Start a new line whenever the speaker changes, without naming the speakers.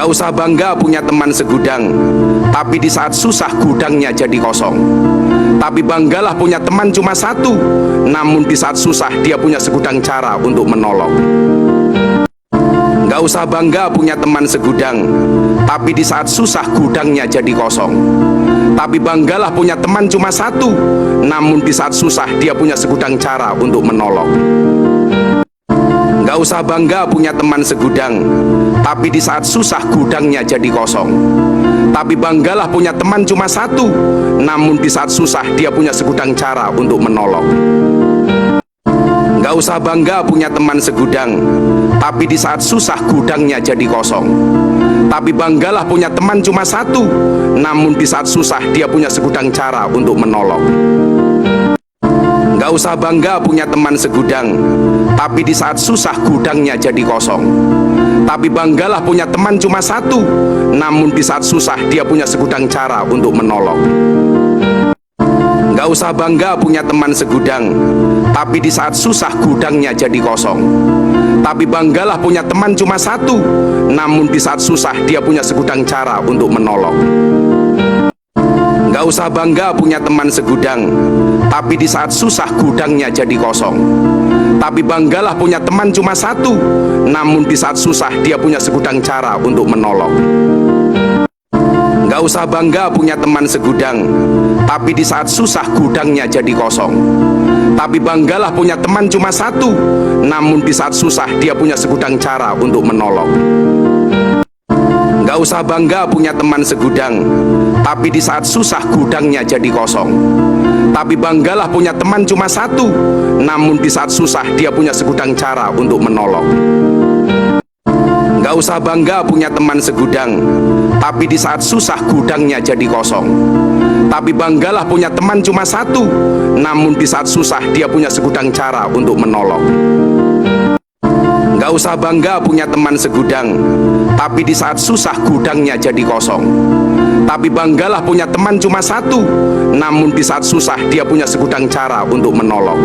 Gak usah bangga punya teman segudang, tapi di saat susah gudangnya jadi kosong. Tapi banggalah punya teman cuma satu, namun di saat susah dia punya segudang cara untuk menolong. Gak usah bangga punya teman segudang, tapi di saat susah gudangnya jadi kosong. Tapi banggalah punya teman cuma satu, namun di saat susah dia punya segudang cara untuk menolong. Gak usah bangga punya teman segudang, tapi di saat susah gudangnya jadi kosong. Tapi banggalah punya teman cuma satu, namun di saat susah dia punya segudang cara untuk menolong. Gak usah bangga punya teman segudang, tapi di saat susah gudangnya jadi kosong. Tapi banggalah punya teman cuma satu, namun di saat susah dia punya segudang cara untuk menolong. Gak usah bangga punya teman segudang, tapi di saat susah gudangnya jadi kosong. Tapi banggalah punya teman cuma satu, namun di saat susah dia punya segudang cara untuk menolong. Gak usah bangga punya teman segudang, tapi di saat susah gudangnya jadi kosong. Tapi banggalah punya teman cuma satu, namun di saat susah dia punya segudang cara untuk menolong. Gak usah bangga punya teman segudang, tapi di saat susah gudangnya jadi kosong. Tapi banggalah punya teman cuma satu, namun di saat susah dia punya segudang cara untuk menolong. Gak usah bangga punya teman segudang, tapi di saat susah gudangnya jadi kosong. Tapi banggalah punya teman cuma satu, namun di saat susah dia punya segudang cara untuk menolong. Gak usah bangga punya teman segudang, tapi di saat susah gudangnya jadi kosong. Tapi banggalah punya teman cuma satu, namun di saat susah dia punya segudang cara untuk menolong. Gak usah bangga punya teman segudang, tapi di saat susah gudangnya jadi kosong. Tapi banggalah punya teman cuma satu, namun di saat susah dia punya segudang cara untuk menolong. Gak usah bangga punya teman segudang, tapi di saat susah gudangnya jadi kosong. Tapi banggalah punya teman cuma satu, namun di saat susah dia punya segudang cara untuk menolong.